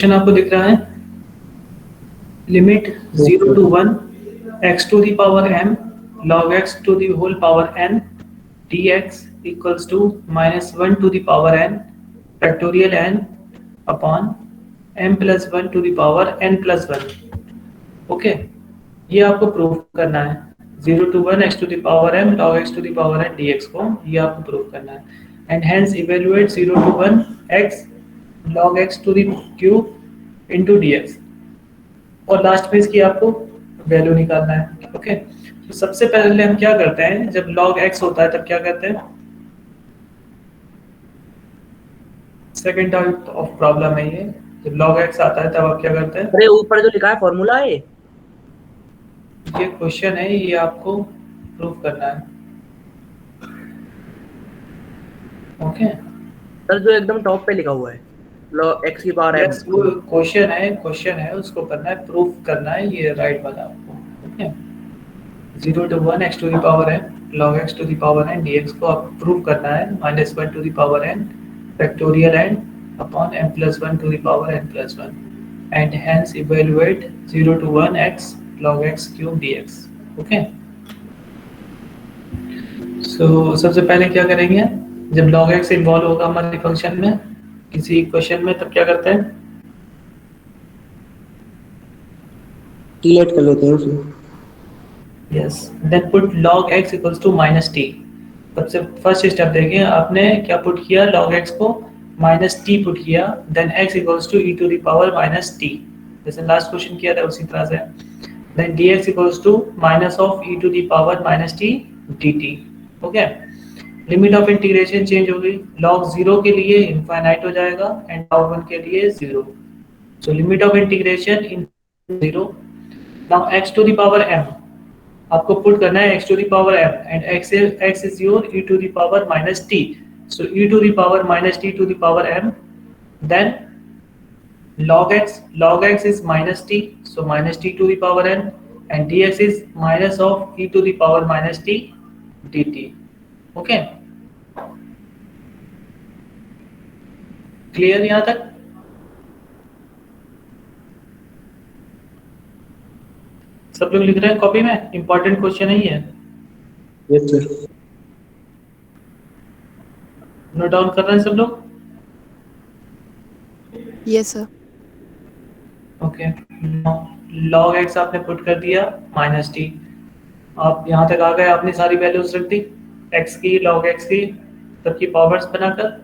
Question आपको दिख रहा है, limit 0 to 1 x to the power m log x to the whole power n dx equals to minus 1 to the power n factorial n upon m plus 1 to the power n plus 1. Okay, ये आपको prove करना है. 0 to 1 x to the power m log x to the power n dx को ये आपको prove करना है. And hence evaluate 0 to 1 x log x to the cube into dx. और लास्ट में इसकी आपको वैल्यू निकालना है. ओके, तो सबसे पहले हम क्या करते हैं, जब log x होता है तब क्या करते हैं, सेकेंड टाइप ऑफ प्रॉब्लम है ये. जब log x आता है तब आप क्या करते हैं, अरे ऊपर जो लिखा है फॉर्मूला है ये क्वेश्चन है, ये आपको प्रूव करना है. ओके सर, जो एकदम टॉप पे लिखा हुआ है log x की पावर m. वो क्वेश्चन है उसको करना है, प्रूफ करना है, ये राइट वाला आपको. Okay, 0 to 1 x to the power n log x to the power n dx को आप प्रूव करना है minus 1 to the power n factorial n upon m plus 1 to the power n plus 1 and hence evaluate 0 to 1 x log x cube dx. Okay, so सबसे पहले क्या करेंगे, जब log x involve होगा हमारे फंक्शन में किसी इक्वेशन में, तब क्या करते हैं, डिलीट कर लेते हैं उसे. Yes, then put log x equals to minus T. सबसे फर्स्ट स्टेप देखें, आपने क्या पुट किया, log x को माइनस टी पुट किया, then x equals to e to the power minus T, जैसे लास्ट क्वेश्चन किया था उसी तरह से. Then dx equals to minus of e to the power minus T dt. Okay, limit of integration change होगी, log 0 के लिए infinite हो जाएगा एंड log 1 के लिए 0. So limit of integration in 0. Now x to the power m आपको put करना है, x to the power m and x is your e to the power minus t. So e to the power minus t to the power m, then log x is minus t, so minus t to the power n and dx is minus of e to the power minus t dt. Okay, clear यहां तक? सब लोग लिख रहे हैं copy में? Important question है ये. Yes sir. नोट डाउन कर रहे हैं सब लोग? Yes sir. Okay, log x आपने पुट कर दिया माइनस टी. आप यहां तक आ गए, आपने सारी वैल्यूज रख दी x की, log x की, सबकी पावर्स बनाकर.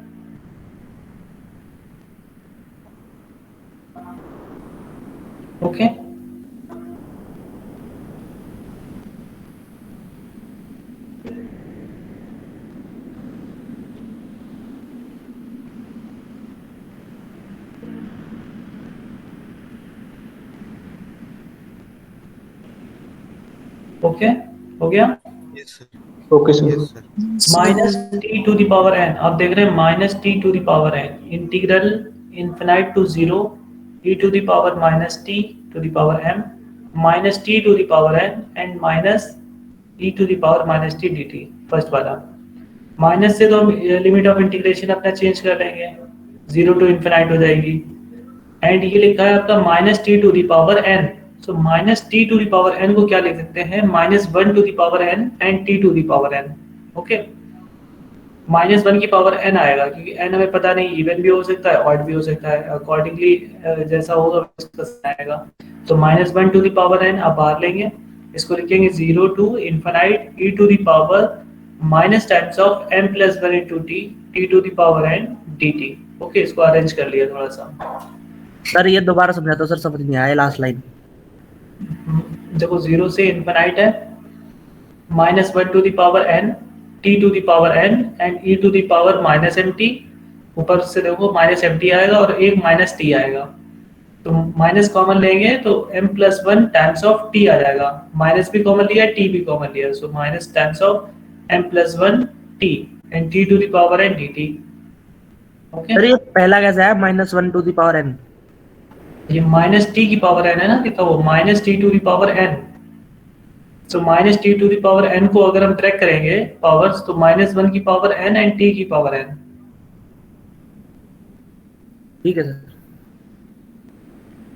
ओके, ओके हो गया. Okay sir. Minus T to the power N, आप देख रहे हैं minus T to the power N, integral infinite to 0 e to the power minus T to the power m minus T to the power n and minus e to the power minus T dt. First वाला minus से तो हम limit of integration अपना change कर लेंगे, 0 to infinite हो जाएगी. And ये लिखा है आपका minus T to the power n, so minus T to the power n को क्या लिख सकते हैं, minus 1 to the power n and T to the power n. Okay, minus 1 की पावर n आएगा क्योंकि n हमें पता नहीं, इवन भी हो सकता है, ऑड भी हो सकता है, अकॉर्डिंगली जैसा होगा उसका आएगा. तो minus 1 to the power n आप बाहर लेंगे, इसको लिखेंगे 0 to infinite e to the power minus times of m plus 1 into t to the power n dt. Okay, इसको अरेंज कर लिया थोड़ा सा. सर ये दोबारा समझा दो सर, समझ नहीं आया लास्ट लाइन. देखो 0 से इनफिनाइट है, minus 1 to the power n t to the power n and e to the power minus mt. ऊपर से देखो माइनस mt आएगा और एक माइनस t आएगा, तो माइनस कॉमन लेंगे तो m plus 1 times of t आ जाएगा. माइनस भी कॉमन लिया, t भी कॉमन लिया, so minus times of m plus 1 t and t to the power n dt. Okay, sir ये पहला कैसा है, minus 1 to the power n? ये माइनस t की पावर n है ना, लिखा वो minus t to the power n. So minus T to the power n को अगर हम ट्रैक करेंगे पावर्स, तो माइनस 1 की पावर n एंड t की पावर n. ठीक है सर.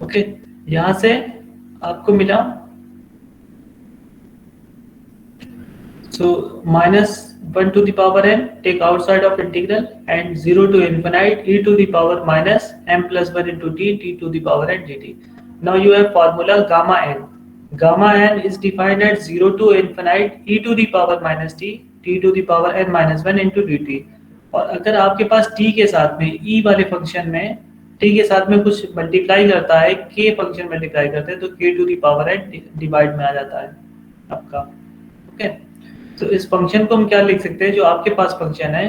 ओके, यहां से आपको मिला so -1 to the power n take outside of integral and 0 to infinite e to the power minus m plus 1 into t to the power n dt. Now you have formula gamma n. Gamma n is defined as 0 to infinite e to the power minus t to the power n minus 1 into dt. और अगर आपके पास t के साथ में e वाले function में t के साथ में कुछ मल्टीप्लाई करता है, k फंक्शन मल्टीप्लाई करते हैं तो k to the power n divide में आ जाता है आपका। ओके, तो इस फंक्शन को हम क्या लिख सकते हैं, जो आपके पास फंक्शन है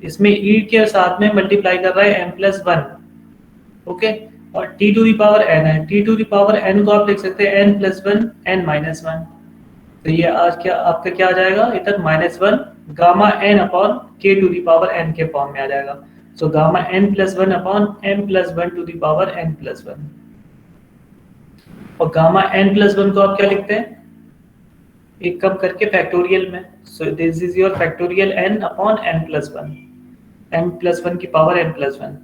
इसमें e के साथ में मल्टीप्लाई कर रहा है m प्लस 1, ओके, और t to the power n है, t to the power n को आप लिख सकते हैं n प्लस 1 n माइनस 1। तो ये आज क्या आपका क्या आ जाएगा, इधर -1 gamma n upon k to the power n के फॉर्म में आ जाएगा। So gamma n plus 1 upon m plus 1 to the power n plus 1, और गामा n प्लस 1 को आप क्या लिखते हैं, एक कम करके फैक्टोरियल में। So this is your factorial n upon n plus 1, m plus 1 की power n plus 1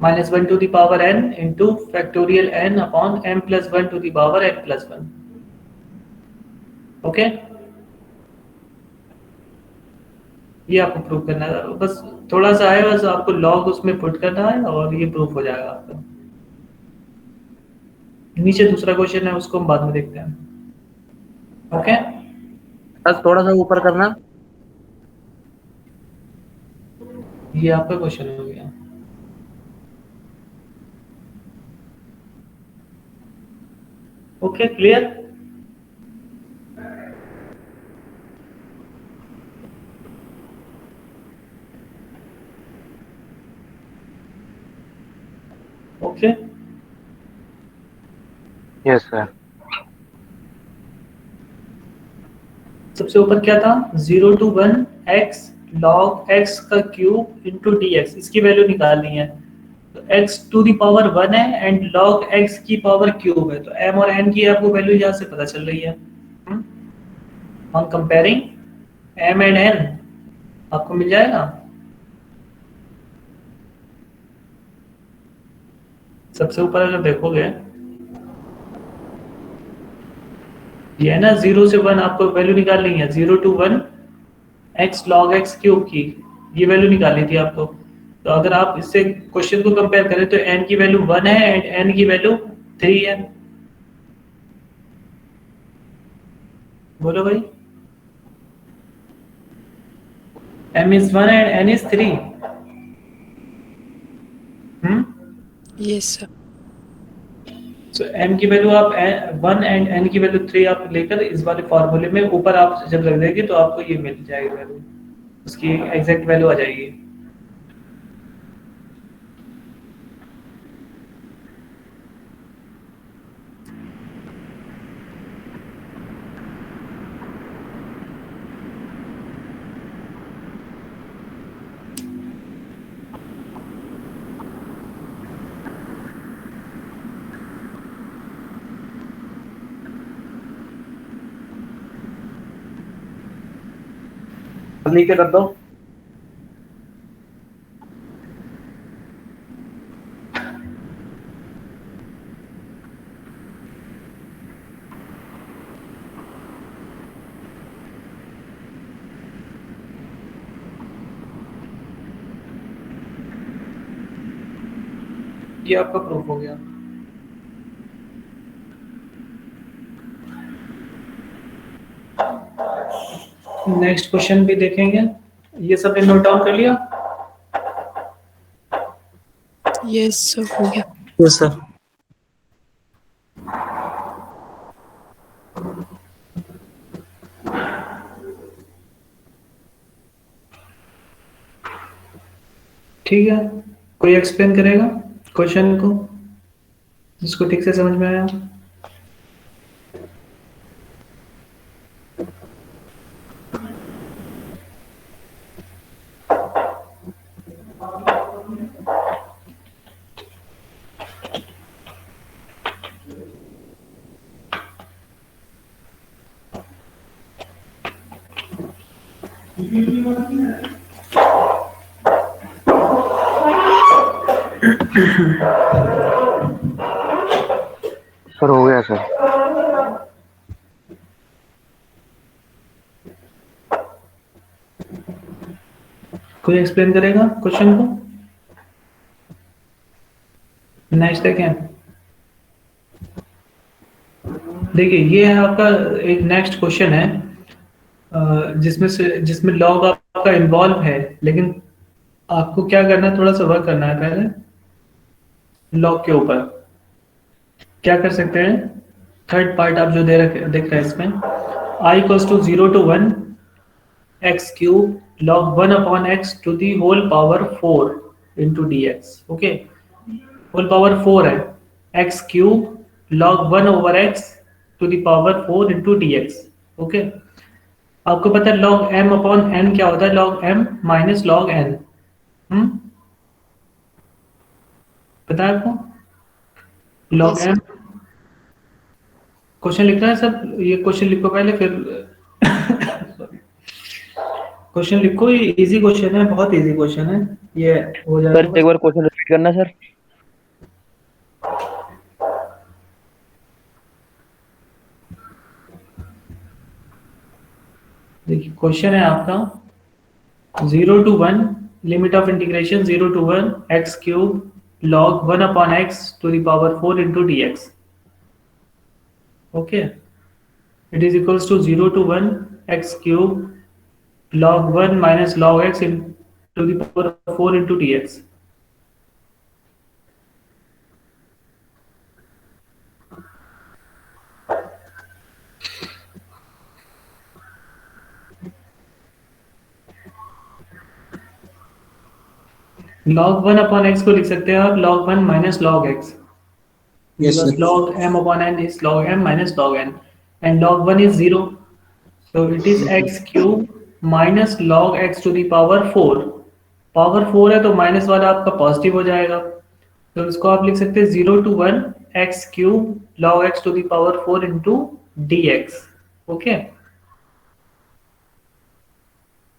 -1 to the power n into factorial n upon m plus 1 to the power n plus 1। Okay, ये आपको prove करना है, बस थोड़ा सा है, बस आपको लॉग उसमें पुट करना है और ये प्रूफ हो जाएगा आपका। नीचे दूसरा क्वेश्चन है, उसको हम बाद में देखते हैं। ओके, बस थोड़ा सा ऊपर करना। ये आपका क्वेश्चन हो गया। Okay, clear. Okay, yes sir. सबसे ऊपर क्या था, 0 to 1 x log x का क्यूब इंटू डी एक्स, इसकी वैल्यू निकालनी है। तो x टू दी पावर 1 है एंड log x की पावर क्यूब है, तो m और n की आपको वैल्यू यहाँ से पता चल रही है। On comparing m and n आपको मिल जाएगा। सबसे ऊपर अगर देखोगे ये है ना 0 से 1, आपको वैल्यू निकालनी है 0 to 1 x log x cube की, ये वैल्यू निकालनी थी आपको। तो अगर आप इससे क्वेश्चन को कंपेयर करें तो n की वैल्यू 1 है एंड n की वैल्यू 3 है। बोलो भाई, m is 1 and n is 3। Yes, sir. So m की वैल्यू आप 1 एंड n की वैल्यू 3 आप लेकर इस वाले फॉर्मूले में ऊपर आप जब रख देंगे तो आपको ये मिल जाएगी वैल्यू, उसकी एग्जैक्ट वैल्यू आ जाएगी। नीचे कर दो। ये आपका प्रूफ हो गया। नेक्स्ट क्वेश्चन भी देखेंगे। ये सब नोट डाउन कर लिया? Yes, sir. हो गया। Yes sir. ठीक है, कोई एक्सप्लेन करेगा क्वेश्चन को जिसको ठीक से समझ में आया? सर हो गया सर। कोई एक्सप्लेन करेगा क्वेश्चन को? नेक्स्ट है क्या? देखिए ये है आपका एक नेक्स्ट क्वेश्चन है, जिसमें लॉग आपका इन्वॉल्व है, लेकिन आपको क्या करना है, थोड़ा सा वर्क करना है पहले लॉग के ऊपर। क्या कर सकते हैं, थर्ड पार्ट आप जो देख रहे हैं इसमें, i equals to 0 to 1 x cube log 1 upon x to the whole power 4 into D x. Okay, whole power 4 है, x cube log 1 over x to the power 4 into D x. Okay, आपको पता है log m upon n क्या होता है, log m minus log n। पता है आपको log Yes, m? क्वेश्चन लिखना है सब, ये क्वेश्चन लिखो पहले, फिर क्वेश्चन लिखो, ये इजी क्वेश्चन है, बहुत इजी क्वेश्चन है, ये हो सर जाएगा। एक बार क्वेश्चन रिपीट करना सर। देखिए क्वेश्चन है आपका 0 to 1 limit of integration 0 to 1 x cube log 1 upon x to the power 4 into D x. Okay, it is equals to 0 to 1 x cube log 1 minus log x to the power 4 into D x. log 1 upon x को लिख सकते हैं आप log 1 minus log x, yes because sir. log m upon n is log m minus log n, and log 1 is 0, so it is x cube minus log x to the power 4। Power 4 है तो minus वाला आपका positive हो जाएगा, तो इसको आप लिख सकते हैं 0 to 1 x cube log x to the power 4 into dx। Okay,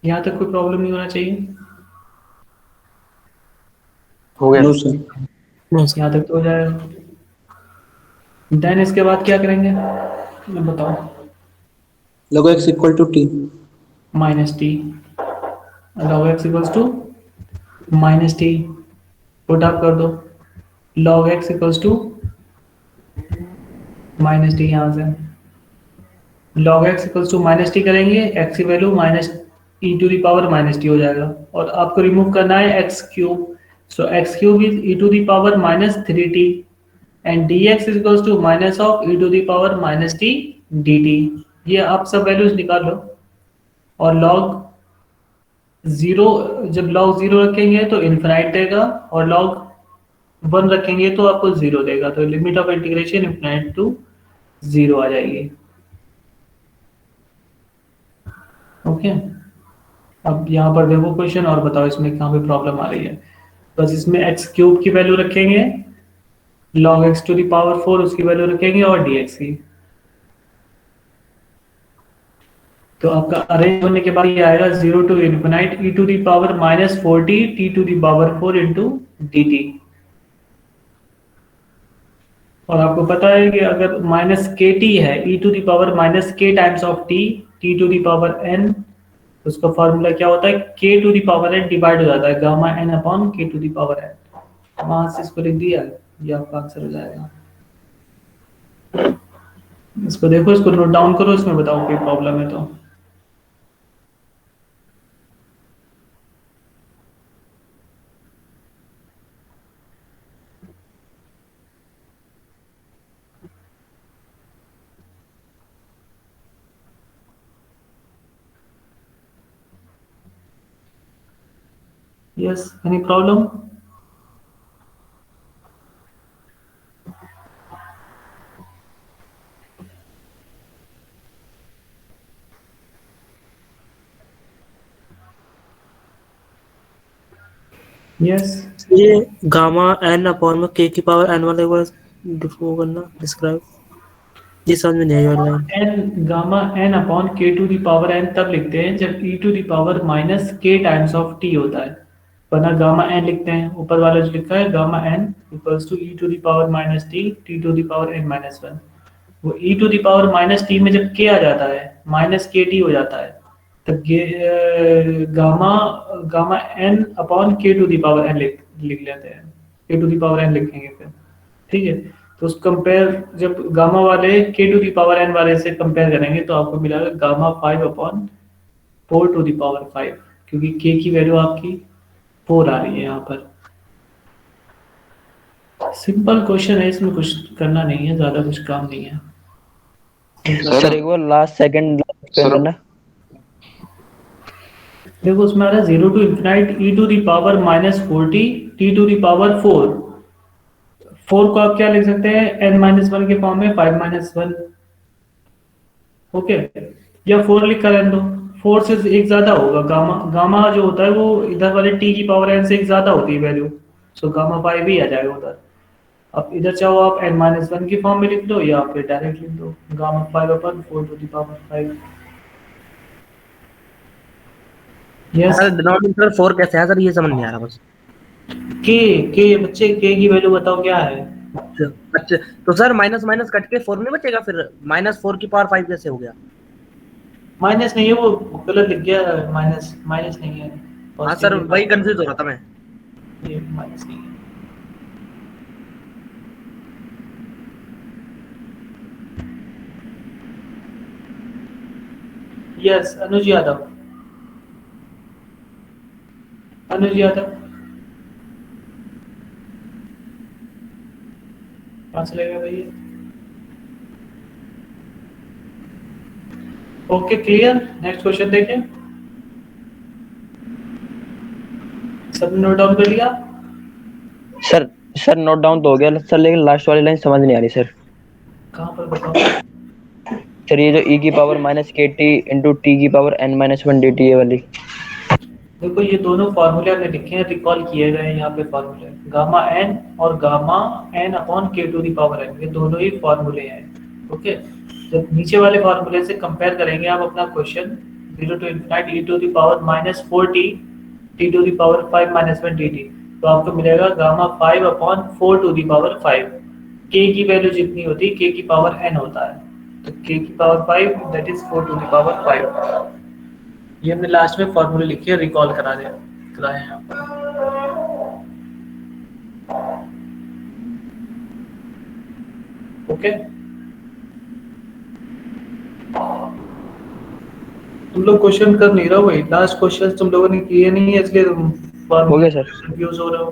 यहाँ तक कोई प्रॉब्लम नहीं होना चाहिए, हो गया। No sir. यहाँ तक तो हो जाएगा। देन इसके बाद क्या करेंगे, मैं बताओ। log x equal to t। Minus t, log x equals to minus T, put up कर दो, log x equals to minus t, यहाँ से log x equals to minus t करेंगे, x की value minus e to the power minus t हो जाएगा, और आपको रिमूव करना है x cube, so x cube is e to the power minus 3t and dx is equals to minus of E to the power minus T dt। ये आप सब values निकाल लो, और log 0, जब log 0 रखेंगे तो इन्फिनाइट देगा, और log 1 रखेंगे तो आपको 0 देगा, तो limit of integration infinite to 0 आ जाएगी। ओके, अब यहाँ पर देखो क्वेश्चन और बताओ इसमें कहाँ पे प्रॉब्लम आ रही है। बस इसमें एक्स क्यूब की वैल्यू रखेंगे, log x to the power 4 उसकी वैल्यू रखेंगे, और dx की। तो आपका अरेंज होने के बाद ये आएगा 0 to infinite e to the power minus 40 t to the power 4 into dt। और आपको पता है कि अगर माइनस के टी है, e to the power minus k times of t to the power n, उसका फॉर्मूला क्या होता है, k to the power n divide हो जाता है gamma n upon k to the power n। वहां से इसको लिख दिया, ये आपका आंसर हो जाएगा। इसको देखो, इसको नोट डाउन करो, इसमें बताओ कोई प्रॉब्लम है तो। Yes, any problem? Yes. ये गामा एन अपॉन में के की पावर एन वाले को डिफो करना, डिस्क्राइब, ये समझ में नहीं आया line. n gamma n upon k to the power n तब लिखते हैं जब e to the power minus k times of t होता है। वरना गामा एन लिखते हैं, ऊपर वाला जो लिखा है gamma n equals to e to the power minus T to the power n minus one. वो e to the power minus t में जब के आ जाता है माइनस के टी हो जाता है, तब गामा गामा एन अपॉन के टू द पावर एन लिख लेते हैं, के टू द पावर एन लिखेंगे फिर। ठीक है, तो उस कंपेयर जब गामा वाले के टू द पावर एन वाले से कंपेयर करेंगे तो आपको मिलेगा gamma 5 upon 4 to the power 5, क्योंकि के की वैल्यू आपकी 4 आ रही है यहाँ पर। सिंपल क्वेश्चन है, इसमें कुछ करना नहीं है, ज्यादा कुछ काम नहीं है। सर एक बार लास्ट सेकंड करना। देखो उसमें आ रहा है 0 to infinite e to the power minus 40 t to the power 4। 4 को आप क्या लिख सकते हैं n माइनस वन के फॉर्म में 5 माइनस वन। ओके, या 4 लिख कर रहने दो, 4 से एक ज्यादा होगा गामा, गामा जो होता है वो इधर वाले t की पावर n से एक ज्यादा होती है वैल्यू, सो गामा 5 ही आ जाएगा उधर। अब इधर चाहो आप n माइनस वन की फॉर्म में लिख दो या फिर डायरेक्ट लिख दो gamma 5 upon 4 to the power 5। Yes sir denominator 4 कैसे है सर, ये समझ नहीं आ रहा बस। के बच्चे के की वैल्यू बताओ क्या है। अच्छा तो सर माइनस माइनस कट के 4 में बचेगा, फिर माइनस 4 की पावर 5 कैसे हो गया? माइनस नहीं है, वो गलत लिख गया, माइनस माइनस नहीं है। हाँ सर वही कंफ्यूज हो रहा था मैं। ये माइनस नहीं है। यस अनुज यादव, अनुज यादव कहाँ से लेगा भैया? ओके क्लियर, नेक्स्ट क्वेश्चन देखें। सब नोट डाउन कर लिया? सर नोट डाउन तो हो गया सर, लेकिन लास्ट वाली लाइन समझ नहीं आ रही सर। कहाँ पर बताओ? सर ये जो e की पावर माइनस के टी इंटू टी की power n minus one D t ये वाली। देखो ये दोनों फार्मूले हमने लिखे हैं, रिकॉल किए गए हैं यहाँ पे फार्मूले, गामा एन और गामा एन अपॉन के टू दी पावर एन, ये दोनों ही फार्मूले हैं। ओके, जब नीचे वाले फार्मूले से कंपेयर करेंगे आप अपना question 0 to infinite e to the power minus 4t t to the power 5 minus one dt, तो आपको मिलेगा gamma 5 upon 4 to the power 5। K की वैल्यू जितनी होती है के की पावर n होता है, तो के की power 5 that is 4 to the power 5। ये हमने लास्ट में फॉर्मूले लिखे हैं, रिकॉल कराए हैं यहाँ पर। ओके, तुम लोग क्वेश्चन कर नहीं रहे हो भाई, लास्ट क्वेश्चन तुम लोगों ने किए नहीं है इसलिए तुम हो गया सर, कंफ्यूज हो रहे हो।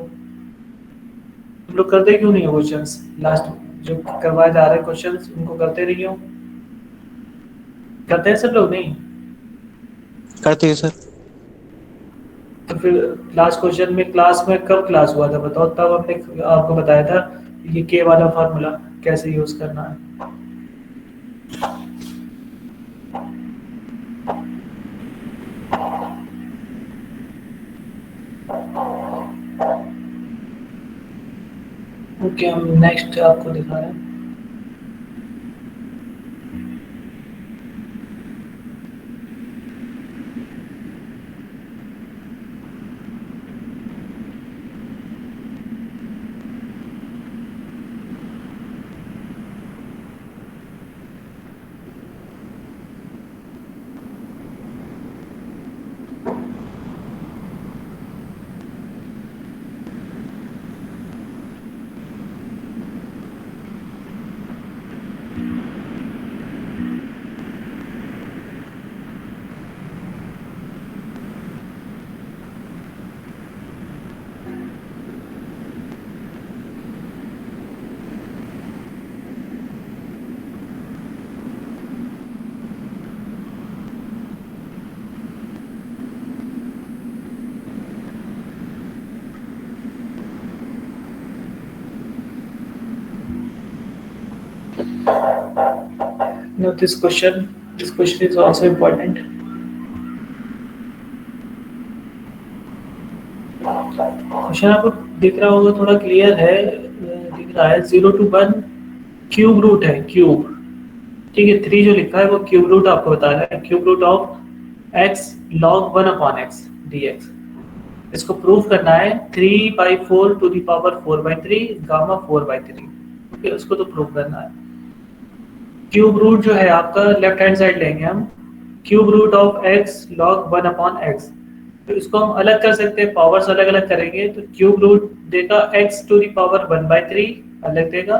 तुम लोग करते क्यों नहीं हो क्वेश्चंस? लास्ट जो करवाए जा रहे क्वेश्चंस उनको करते नहीं हो? करते हैं सब लोग? नहीं करते हैं सर। तो फिर लास्ट क्वेश्चन में क्लास में कब क्लास हुआ था बताओ, तब हमने आपको बताया था ये के वाला फार्मूला कैसे यूज करना है। ओके, हम नेक्स्ट आपको दिखा रहे हैं। Now this question is also important. Question आपको दिख रहा होगा, थोड़ा क्लियर है, दिख रहा है 0 to 1 क्यूब रूट है, क्यूब। ठीक है, 3 जो लिखा है वो क्यूब रूट आपको बता रहा है, cube root of x log 1 upon x dx। इसको प्रूव करना है 3/4 to the power 4/3 gamma 4/3। Okay, उसको तो प्रूव करना है। क्यूब रूट जो है आपका लेफ्ट हैंड साइड लेंगे हम, cube root of x log 1/x। तो इसको हम अलग कर सकते हैं, पावर्स अलग अलग करेंगे तो क्यूब रूट देगा x टू द पावर 1/3 अलग देगा,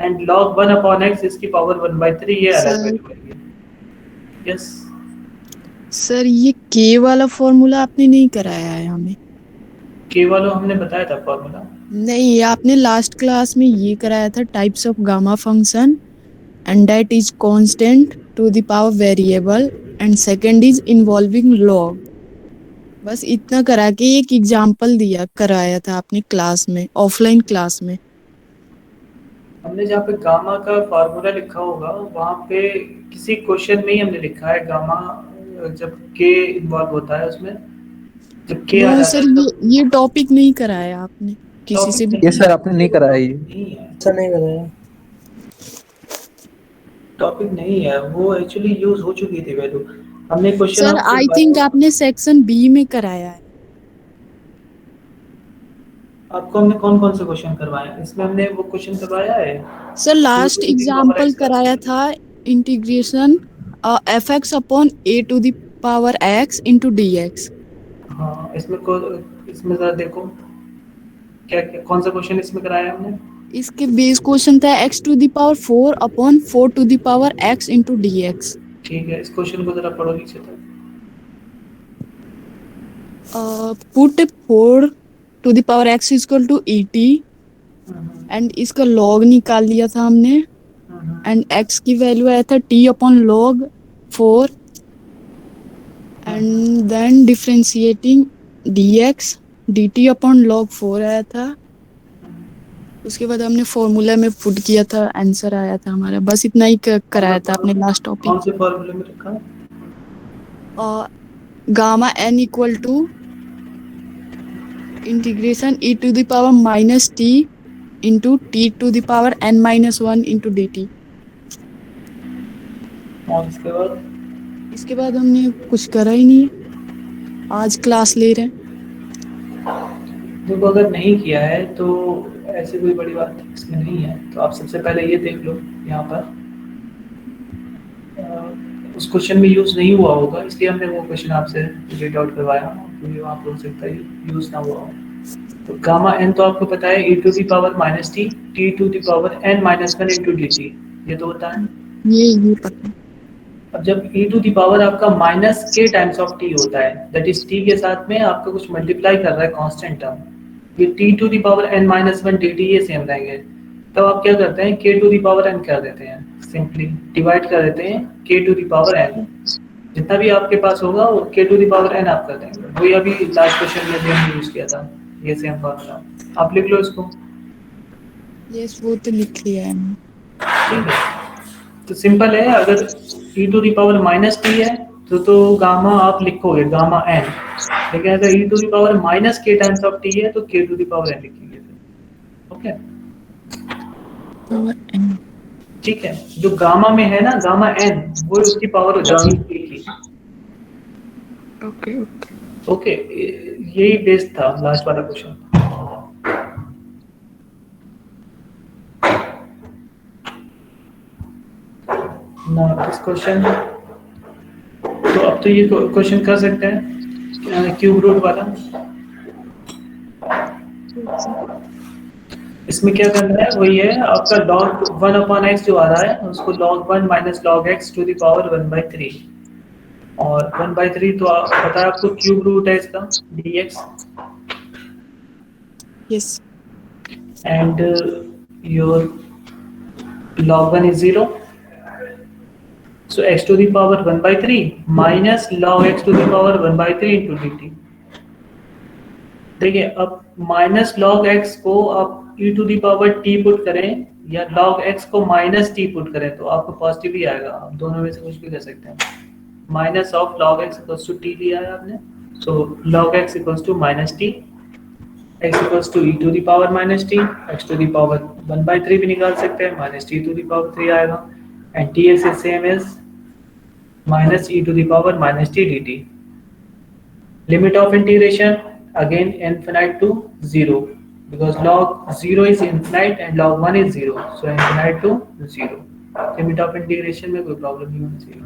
एंड log 1/x इसकी पावर 1/3 ये अलग सर वैल्यू आएगी। यस सर ये के वाला फॉर्मूला आपने नहीं कराया है हमें। के वालों हमने बताया था फॉर्मूला। नहीं, आपने लास्ट क्लास में ये कराया था types of gamma function and that is constant to the power variable and second is involving log. बस इतना करा के एक एग्जांपल दिया कराया था आपने क्लास में, ऑफलाइन क्लास में। हमने जहाँ पे गामा का फॉर्मूला लिखा होगा वहाँ पे किसी क्वेश्चन में ही हमने लिखा है गामा जब के इन्वॉल्व होता है उसमें, जब के आ नो जाता सर, है ये टॉपिक नहीं कराया आपने किसी से भी। ये सर आपने नहीं कराया ये। नहीं है, ऐसा नहीं कराया। टॉपिक नहीं है वो, एक्चुअली यूज हो चुकी थी वैल्यू। हमने क्वेश्चन सर आई थिंक आपने सेक्शन बी में कराया है। आपको हमने कौन कौन से क्वेश्चन करवाए हैं? इसमें हमने वो क्वेश्चन करवाया है। Sir last to the power example x कराया था integration fx upon a to the power x into dx। हाँ, इसमें जरा देखो क्या क्या कौन सा क्वेश्चन इसमें कराया हमने। इसके बेस क्वेश्चन था x to the power 4 upon 4 to the power x into dx। ठीक है, इस क्वेश्चन को जरा पढ़ो नीचे तक। Put 4 to the power x equal to et and इसका लॉग निकाल लिया था हमने एंड x की वैल्यू आया था t upon log 4 and then differentiating dx dt upon log 4 आया था। उसके बाद हमने फॉर्मूला में पुट किया था, आंसर आया था हमारा। बस इतना ही कराया था अपने लास्ट कौन टॉपिक। से फॉर्मूले में रखा? Gamma n equal to integration e to the power minus t into t to the power n minus 1 into dt। और इसके बाद हमने कुछ करा ही नहीं है, आज क्लास ले रहे हैं। देखो, अगर नहीं किया है तो ऐसी कोई बड़ी बात इसमें नहीं है, तो आप सबसे पहले ये देख लो यहाँ पर उस क्वेश्चन में यूज नहीं हुआ होगा, इसलिए हमने वो क्वेश्चन आपसे रीड आउट करवाया, क्योंकि वहाँ पर हो सकता है यूज ना हुआ हो। तो गामा एन तो आपको पता है e to the power minus t, t to the power n minus 1 into d t, ये तो होता है। ये पता। अब जब e टू द पावर आपका minus k times of t होता है, दैट इज t के साथ में आपका कुछ मल्टीप्लाई कर रहा है कांस्टेंट टर्म, ये t to the power n minus 1 dt ये सेम रहेंगे। तब आप क्या करते हैं, k to the power n कर देते हैं, सिंपली डिवाइड कर देते हैं k to the power n, जितना भी आपके पास होगा वो k to the power n आप कर देंगे। वही अभी लास्ट क्वेश्चन में भी हमने यूज किया था, ये सेम फॉर्मूला। आप लिख लो इसको। यस, वो तो लिख लिया है। ठीक है, तो सिंपल है, अगर e to the power minus t है तो गामा आप लिखोगे गामा n, लेकिन अगर e to the power minus k times of t है तो k to the power n लिखेंगे। ओके, ठीक है, जो गामा में है ना गामा n, वो उसकी पावर हो जाती है k की। ओके ओके, यही बेस था लास्ट वाला क्वेश्चन। ना इस क्वेश्चन, तो अब तो ये क्वेश्चन कर सकते हैं क्यूब रूट वाला। इसमें क्या करना है, वही है आपका log 1 अपॉन x जो आ रहा है उसको log 1 minus log x to the power 1/3, और 1/3 तो पता है आपको क्यूब रूट है इसका dx, yes and your log 1 is 0, so x to the power 1/3 minus log x to the power 1/3 into dt। देखिए, अब माइनस log x को आप e to the power t put करें या log x को minus t put करें तो आपको पॉजिटिव ही आएगा। आप दोनों में से कुछ भी कर सकते हैं। Minus of log x equals to t लिया है आपने, so log x equals to minus t, x equals to e to the power minus t, x to the power 1/3 भी निकाल सकते हैं, minus t to the power 3 आएगा, and dx is same as minus e to the power minus t dt। Limit of integration again infinite to 0, because log 0 is infinite and log 1 is 0, so infinite to 0. Limit of integration में कोई problem नहीं होनी चाहिए.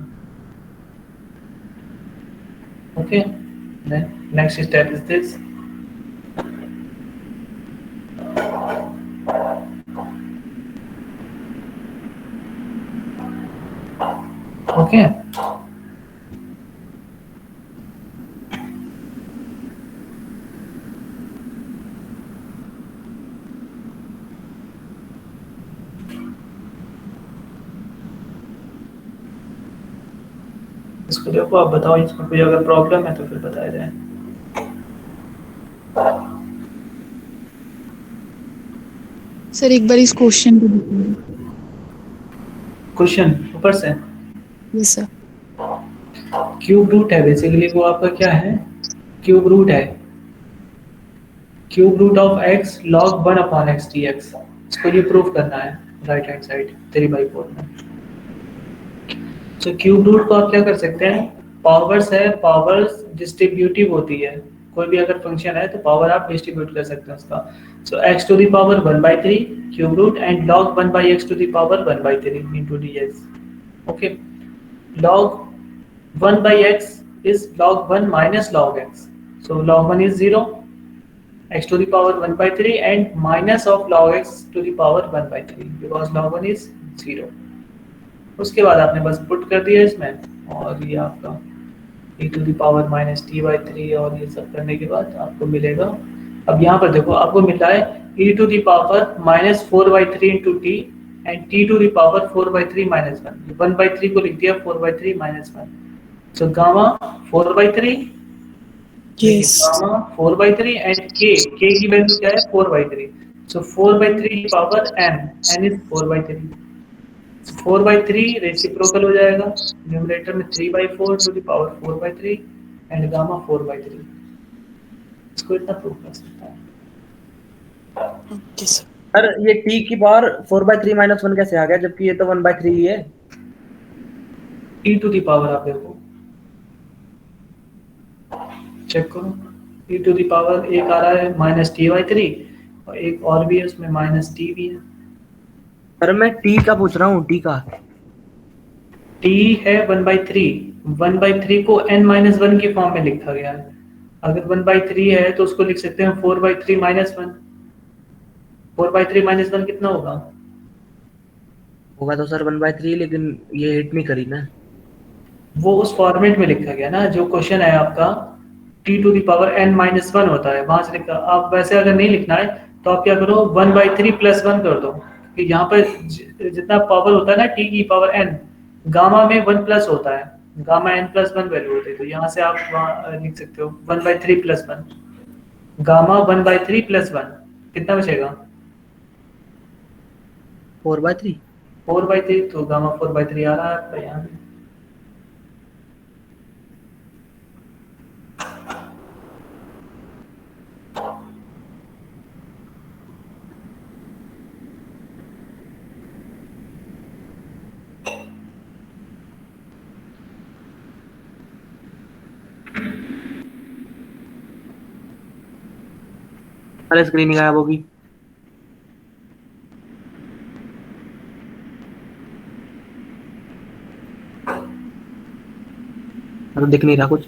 Okay, then next step is this. Okay. इसको देखो, आप बताओ इसमें कोई अगर प्रॉब्लम है तो फिर बताया जाए. सर एक बार इस क्वेश्चन को बताइए. क्वेश्चन ऊपर से यस सर. क्यूब रूट है बेसिकली, वो आपका क्या है, क्यूब रूट है, cube root of x log 1 upon x d x. इसको ये प्रूव करना है राइट हैंड साइड 3/4 में. तो क्यूब रूट को आप क्या कर सकते हैं, पावर्स है, पावर्स डिस्ट्रीब्यूटिव होती है, कोई भी अगर फंक्शन है तो पावर आप डिस्ट्रीब्यूट कर सकते हैं उसका. So x to the power 1/3 cube root and log 1/x to the power 1/3 into dx. Okay, log 1/x is log 1 minus log x, so log 1 is 0, x to the power 1/3 and minus of log x to the power 1/3 because log 1 is 0. उसके बाद आपने बस put कर दिया इसमें, और ये आपका e to the power minus t/3 और ये सब करने के बाद आपको मिलेगा. अब यहाँ पर देखो आपको मिल रहा है e to the power minus 4/3 into t and t to the power 4/3 minus 1. 1/3 को लिख दिया 4/3 minus 1. So gamma 4/3, yes. gamma 4/3 and k की वैल्यू क्या है 4/3. So 4/3 power n is 4/3. 4/3 reciprocal हो जाएगा, न्यूमरेटर में 3/4 to the power 4/3 and gamma 4/3. इसको इतना प्रूव कर सकता है. Okay sir. सर ये t की पावर 4/3 माइनस 1 कैसे आ गया, जबकि ये तो 1/3 ही है. e टू द पावर आप देखो, चेक करो, e टू द पावर एक आ रहा है -t/3 और एक और भी है उसमें -t भी है. सर मैं t का पूछ रहा हूँ, t का. t है 1/3, 1/3 को n-1 की फॉर्म में लिखा गया है. अगर 1/3 है तो उसको लिख सकते हैं 4/3 -1. 4/3 -1 कितना होगा, होगा तो सर 1/3, लेकिन ये हिट नहीं करी ना. वो उस फॉर्मेट में लिखा गया ना जो क्वेश्चन है आपका, t to the power n-1 होता है, वहां से लिखा. आप वैसे अगर नहीं लिखना है तो आप क्या करो 1/3 + 1 कर दो, कि यहाँ पर जितना पावर होता है ना t की पावर n, गामा में 1 प्लस होता है, गामा n+1 वैल्यू होती है, तो यहाँ से आप वहाँ लिख सकते हो 1/3 + 1, गामा 1/3 + 1 कितना बचेगा 4/3. 4/3, तो गामा 4/3 आ रहा है आपका यहाँ पे. अरे स्क्रीन गायब होगी. तो दिख नहीं रहा कुछ.